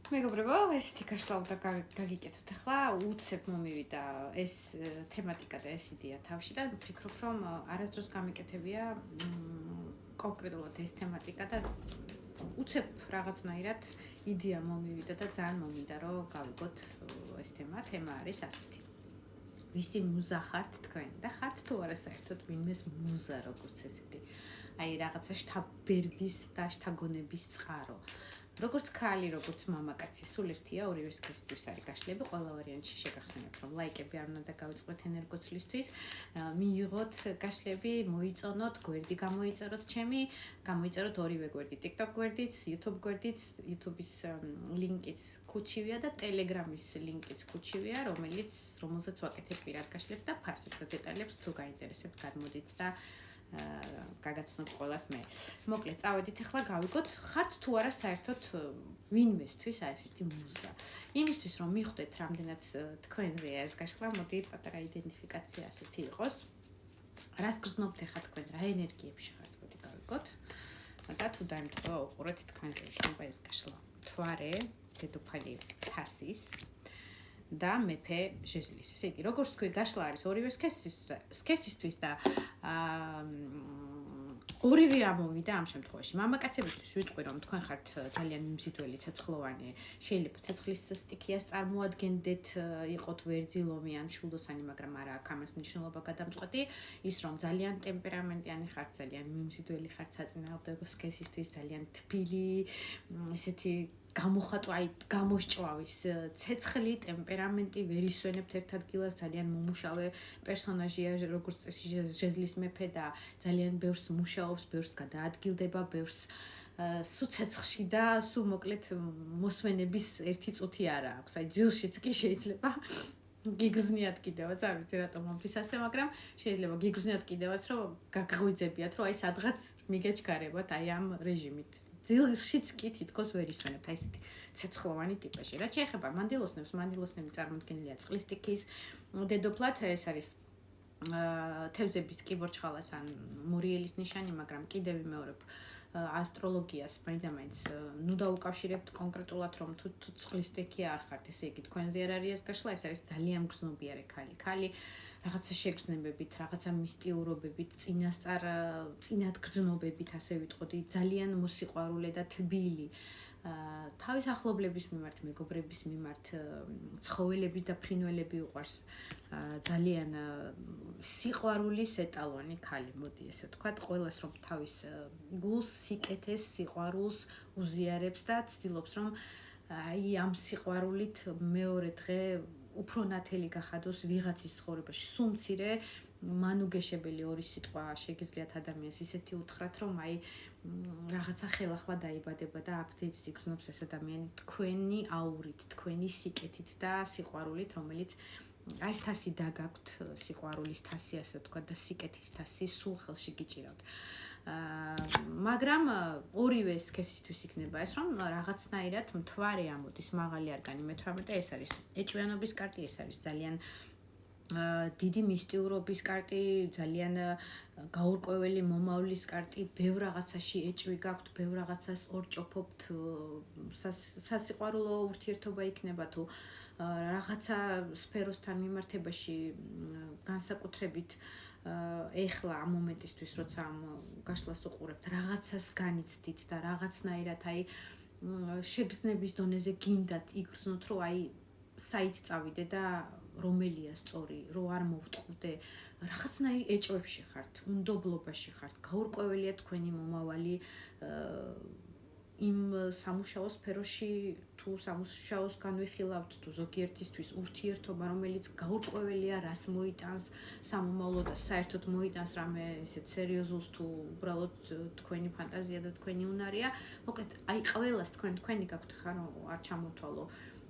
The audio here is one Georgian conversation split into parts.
მეგობრებო, ესეთი გაშლა უნდა გაგიკეთოთ ახლა, უცებ მომივიდა ეს თემატიკა და ეს იდეა თავში და ვფიქრობ, რომ არასდროს გამიკეთებია კონკრეტულად ეს თემატიკა და უცებ რაღაცნაირად იდეა მომივიდა და ძალიან მომინდა რომ გავიგოთ ეს თემა არის ასეთი. ვისი მუზა ხართ თქვენ და ხართ თუ არა საერთოდ ვინმეს მუზა როგორც ესეთი. აი რაღაცა შთაბერვის და შთაგონების წყარო. როგორც ქალი, როგორც მამაკაცი, სულ ერთია, ორივე სქესისთვის არის გაშლები, ყველა ვარიანტში შეგახსენებთ, რომ ლაიკები არ უნდა გავიწყოთ ენერგოცვლისთვის, მიიღოთ გაშლები, მოიწონოთ, გვერდი გამოიწეროთ ჩემი, გამოიწეროთ ორივე გვერდი, TikTok გვერდიც, YouTube გვერდიც, YouTube-ის ლინკიც ქუჩივია და Telegram-ის ლინკიც ქუჩივია, რომელზეც ვაკეთებ პირად გაშლებს და ფასებს და დეტალებს თუ გაინტერესებთ, გადმოდით და გაგაცნობ ყველას მე. მოკლედ, წავედით ახლა გავიგოთ, ხართ თუ არა საერთოდ ვინმესთვის აი ესეთი მუზა. იმისთვის რომ მიხვდეთ, რამდენად თქვენზეა ეს გაშლა, მოდი პატარა იდენტიფიკაცია ასეთი იყოს. რას გრძნობთ ახლა თქვენ, რა ენერგიებში ხართ, მოდი გავიგოთ. და თუ დაემთხვა უყურეთ თქვენზე იქნება ეს გაშლა. მთვარე, დედოფალი თასის და მეფე ჟეზლის. ესე იგი, როგორც თქვი, გაშლა არის ორივე სქესისთვის და ორივე ამოვიდა ამ შემთხვევაში. მამაკაცებისთვის ვიტყვი, რომ თქვენ ხართ ძალიან მიმზიდველი ცეცხლოვანი, შეიძლება ცეცხლის სტიქიას წარმოადგენდეთ, იყოთ ვერძი, ლომი ან შულდოსანი, მაგრამ არა აქვს ამას მნიშვნელობა გადამწყვეტი, ის რომ ძალიან ტემპერამენტიანი ხართ, ძალიან მიმზიდველი ხართ საწინააღმდეგო სქესისთვის, ძალიან თბილი, ესეთი გამოხატვა, აი გამოსჭვავის ცეცხლი, ტემპერამენტი, ვერ ისვენებთ ერთ ადგილას, ძალიან მომუშავე პერსონაჟია, როგორც წესი ჟეზლის მეფე და ძალიან ბევრს მუშაობს, ბევრს გადაადგილდება, ბევრს სულ ცეცხლში და სულ მოკლედ მოსვენების ერთი წუთი არა აქვს. აი ძილშიც კი შეიძლება გიგრძნიათ კიდევაც, არ ვიცი რატომ მომდის ასე, მაგრამ შეიძლება გიგრძნიათ კიდევაც, რომ გაგღვიძებიათ, რომ აი სადღაც მიგეჩქარებათ აი ამ რეჟიმით. ძილშიც კი თითქოს ვერ ისვენებთ აი ესეთი ცეცხლოვანი ტიპაში. რაც შეეხება მანდილოსნებს, მანდილოსნები წარმოდგენილია წყლის სტიქის დედოფლად, ეს არის თევზების კიბორჩხალას ან მურიელის ნიშანი, მაგრამ კიდევ ვიმეორებ ასტროლოგიას მაინც ნუ დაუკავშირებთ კონკრეტულად რომ თუ წყლის სტიქი არ ხართ, ესე იგი თქვენზე არ არის ეს გაშლა, ეს არის ძალიან გრძნობიარე ქალი, რაღაცა შეგრძნებებით, რაღაცა მისტიურობებით, წინად გრძნობებით, ასე ვიტყოდი, ძალიან მოსიყვარულე და თბილი. თავის ახლობლების მიმართ, მეგობრების მიმართ, ცხოველების და ფრინველები უყვარს, ძალიან სიყვარულის ეტალონი ქალი, მოდი ესე ვთქვათ, ყველას რომ თავის გულს, სიკეთეს, სიყვარულს უზიარებს და ცდილობს რომ აი ამ სიყვარულით მეორე დღე უფრო ნათელი გახადოს ვიღაცის ცხოვრებაში, სულ მცირე მანუგეშებელი ორი სიტყვა შეგიძლიათ ადამიანს ისეთი უთხრათ, რომ აი რაღაცა ხელახლა დაიბადება და აფთით იგრძნობს ეს ადამიანი თქვენი აურით, თქვენი სიკეთით და სიყვარულით, რომელიც აი თასი დაგაქვთ, სიყვარულის თასი, ასე ვთქვათ და სიკეთის თასი სულ ხელში გიჭირავთ. მაგრამ ორივე სქესისთვის იქნება ეს, რომ რაღაცნაირად მთვარე ამოდის, მაღალი არგანი მე-18 ეს არის ეჭვიანობის კარტი, ეს არის ძალიან დიდი მისტიურობის კარტი, ძალიან გაურკვეველი მომავლის კარტი, ბევრ რაღაცაში ეჭვი გაქვთ, ბევრ რაღაცას ორჭოფობთ, სასიყვარულო ურთიერთობა იქნება თუ რაღაცა სფეროსთან მიმართებაში განსაკუთრებით ეხლა ამ მომენტისთვის, როცა ამ გაშლას უყურებთ, რაღაცას განიცდით და რაღაცნაირად აი შეგრძნების დონეზე გინდათ იგრძნოთ, რომ აი საით წავიდე და რომელია სწორი, რომ არ მოვტყუდე, რაღაცნაირ ეჭვებში ხართ, უნდობლობაში ხართ, გაურკვეველია თქვენი მომავალი იმ სამუშაო სფეროში თუ სამუშაოს განვიხილავთ, თუ ზოგიერთისთვის ურთიერთობა, რომელიც გაურკვეველია, რას მოიტანს სამომავლო და საერთოდ მოიტანს რამე ისეთ სერიოზულს თუ უბრალოდ თქვენი ფანტაზია და თქვენი უნარია. მოკლედ, აი ყველას თქვენი გაქვთ ხარ, არ ჩამოთვალო.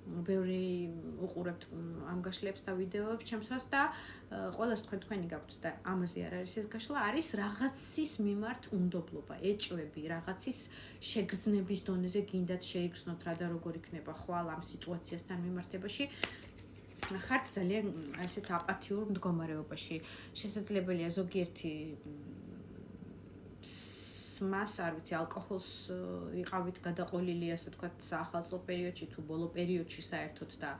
ბევრი უყურებთ ამ გაშლებს და ვიდეოებს ჩემსას და ყველას თქვენი გაქვთ და ამაზე არ არის ეს გაშლა, არის რაღაცის მიმართ უნდობლობა, ეჭვები, რაღაცის შეგრძნების დონეზე გინდათ შეიგრძნოთ რა და როგორ იქნება ხვალ ამ სიტუაციასთან მიმართებაში. ხართ ძალიან ასეთ აპათიურ მდგომარეობაში. შესაძლებელია ზოგიერთი მას, არ ვიცი, ალკოჰოლს იყავით გადაყოლილი, ასე ვთქვათ, ახალწლო პერიოდში თუ ბოლო პერიოდში საერთოდ და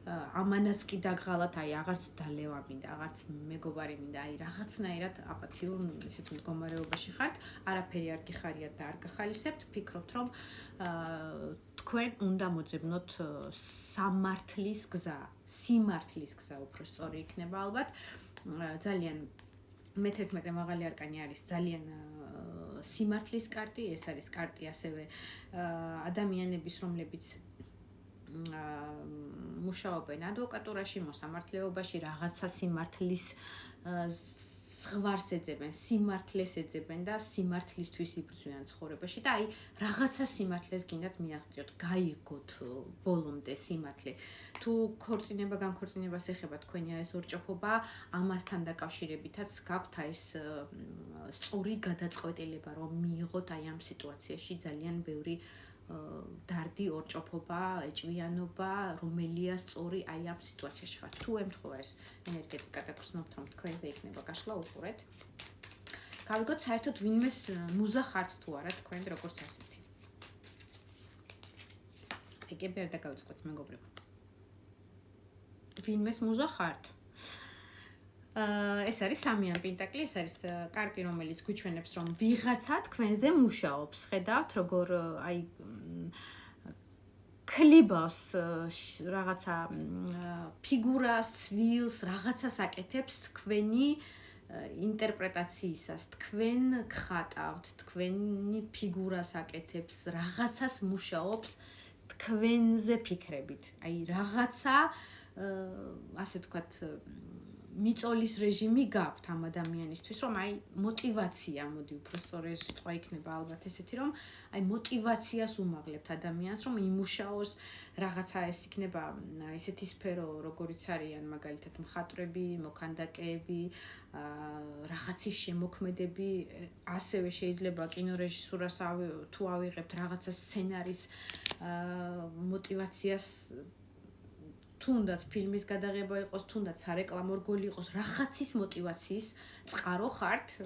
ამანაც კი დაგღალათ, აი აღარც დალევა მინდა, აღარც მეგობარი მინდა, აი რაღაცნაირად აპათიურ ისეთ მდგომარეობაში ხართ, არაფერი არ გიხარიათ და არ გახალისებთ, ფიქრობთ, რომ თქვენ უნდა მოძებნოთ სამართლის გზა, სიმართლის გზა უფრო სწორი იქნება ალბათ. ძალიან მე-11 მაღალი არკანი არის ძალიან სიმართლის კარტი, ეს არის კარტი ასევე ადამიანების, რომლებიც მუშაობენ ადვოკატურაში, მოსამართლეობაში, რაღაცა სიმართლის ზღვარს ეძებენ, სიმართლეს ეძებენ და სიმართლისთვის იბრძვიან ცხოვრებაში და აი რაღაცა სიმართლეს გინდათ მიაღწიოთ, გაიგოთ ბოლომდე სიმართლე. თუ ქორწინება განქორწინებას ეხება თქვენი ეს ორჭოფობა, ამასთან დაკავშირებითაც გაქვთ ეს სწორი გადაწყვეტილება, რომ მიიღოთ აი ამ სიტუაციაში ძალიან ბევრი დარდი, ორჭოფობა, ეჭვიანობა, რომელია სწორი აი ამ სიტუაციაში ხართ. თუ ემთხვევა ეს ენერგეტიკა და გრძნობთ, რომ თქვენზე იქნება გაშლა, უყურეთ. გავიგოთ საერთოდ ვინმეს მუზა ხართ თუ არა თქვენ როგორც ასეთი. ეგები არ დაგავიწყოთ მეგობრებო. ვინმეს მუზა ხართ? ეს არის სამიან პენტაკლი, ეს არის კარტი, რომელიც გვიჩვენებს, რომ ვიღაცა თქვენზე მუშაობს. ხედავთ, როგორ აი კლიბავს რაღაცა ფიგურას, ცვილს, რაღაცას აკეთებს თქვენი ინტერპრეტაციისას, თქვენ გხატავთ, თქვენი ფიგურას აკეთებს, რაღაცას მუშაობს თქვენზე ფიქრებით. აი რაღაცა ასე ვთქვათ მიწოლის რეჟიმი გაქვთ ამ ადამიანისთვის, რომ აი мотивация, მოდი უფრო სწორი სიტყვა იქნება ალბათ ესეთი, რომ აი мотивациას უმაღლებთ ადამიანს, რომ იმუშაოს რაღაცა ეს იქნება ესეთი სფერო, როგორიც არიან მაგალითად მხატვრები, მოქანდაკეები, რაღაცის შემოქმედები, ასევე შეიძლება კინორეჟისურას თუ ავიღებთ რაღაცა სცენარის мотивациას თუნდაც ფილმის გადაღება იყოს, თუნდაც სარეკლამო რგოლი იყოს, რაღაცის мотивацიის წყარო ხართ,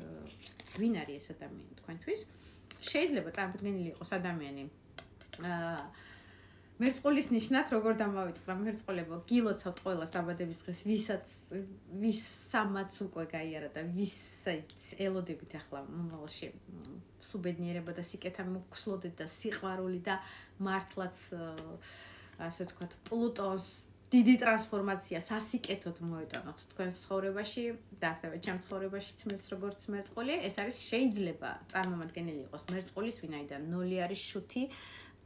ვინ არის ეს ადამიანი თქვენთვის? შეიძლება წარმოქმნილი იყოს ადამიანი მერწყულის ნიშნად, როგორ დამავიწყდა მერწყულებო, გილოცავთ ყველა საბადების დღეს, ვისამაც უკვე გაიარა და ვისაც ელოდებით ახლა მომავალში სუბედნიერება და სიკეთა მოგხსლოდეთ და სიყვარული და მართლაც ასე ვთქვათ, პლუტონს დიდი ტრანსფორმაცია სასიკეთოდ მოეტანოთ თქვენ ცხოვრებაში და ასევე ჩემ ცხოვრებაშიც როგორც მერწყული, ეს არის შეიძლება წარმომადგენელი იყოს მერწყულის, ვინაიდან 0 არის შუთი,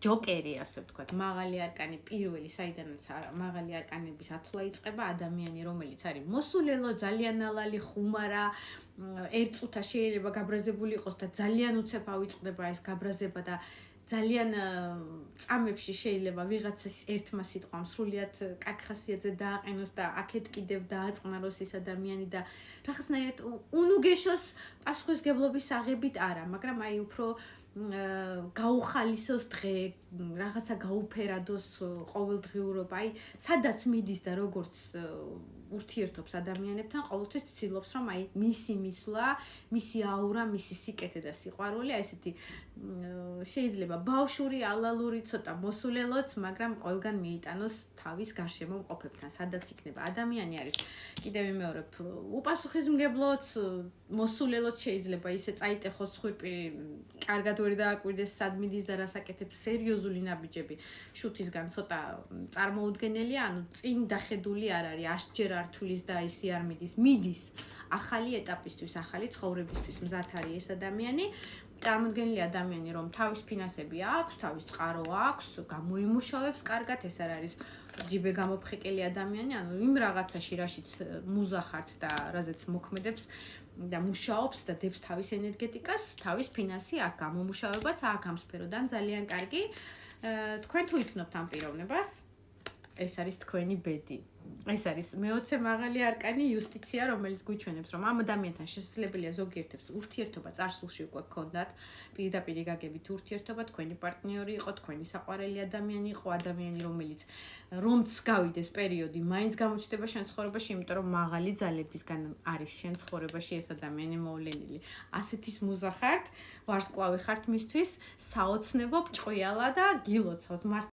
ჯოკერი, ასე ვთქვათ, მაღალი არკანი პირველი, საიდანაც მაღალი არკანების ათვლა იწყება, ადამიანი, რომელიც არის მოსულელო, ძალიან ალალი, ხუმარა, ერთ წუთას შეიძლება გაბრაზებული იყოს და ძალიან უცებ ავიწყდება ეს გაბრაზება და ძალიან წამებში შეიძლება ვიღაცას ერთმა სიტყვამ სრულიად კაკ ხასიათზე დააყენოს და აქეთ კიდევ დააწყნაროს ეს ადამიანი და რაღაცნაირად უნუგეშოს პასუხისგებლობის აღებით არა, მაგრამ აი უფრო გაუხალისოს დღე, რაღაცა გაუფერადოს ყოველდღიურობა, აი სადაც მიდის და როგორც ურთიერთობს ადამიანებთან, ყოველთვის ცდილობს, რომ აი მისი მისვლა, მისი აურა, მისი სიკეთე და სიყვარული, აი ესეთი შეიძლება ბავშვური, ალალური, ცოტა მოსულელოც, მაგრამ ყველგან მიიტანოს თავის გარშემო მყოფებთან, სადაც იქნება ადამიანი არის. კიდევ ვიმეორებ, უპასუხისმგებლოც, მოსულელოც შეიძლება ისე წაიტეხოს ხვირპირი, კარგად ვერ დააკვირდეს სად მიდის და რას აკეთებს, სერიოზული ნაბიჯები შუთისგან ცოტა წარმოუდგენელია, ანუ წინ დახედული არ არის, ასჯერ არ თulis და ისი არ მიდის ახალი ეტაპისთვის, ახალი ცხოვრებისთვის მზად არის ეს ადამიანი. წარმოუდგენელი ადამიანი, რომ თავის ფინანსები აქვს, თავის წყარო აქვს, გამოიმუშავებს კარგად, ეს არ არის ჯიბე გამოფხეკელი ადამიანი, ანუ იმ რაღაცაში, რაშიც მუზა ხართ და რაზეც მოქმედებს და მუშაობს და დებს თავის ენერგეტიკას, თავის ფინანსი აქ გამომუშავებაც აქ ამ სფეროდან ძალიან კარგი. თქვენ თუ იცნობთ ამ პიროვნებას? ეს არის თქვენი ბედი. ეს არის მე-20 მაღალი არკანი იუსტიცია, რომელიც გვიჩვენებს, რომ ამ ადამიანთან შესაძლებელია ზოგიერთებს ურთიერთობა წარსულში უკვე გქონდათ, პირდაპირ გაგებით ურთიერთობა, თქვენი პარტნიორი იყო, თქვენი საყვარელი ადამიანი იყო, ადამიანი, რომც გავიდეს პერიოდი, მაინც გამოჩნდება შენ ცხოვრებაში, იმიტომ რომ მაღალი ძალებისგან არის შენ ცხოვრებაში ეს ადამიანი მოვლენილი. ასეთის მუზა ხართ, ვარსკვლავი ხართ მისთვის, საოცნებო, ბრჭყვიალა და გილოცავთ.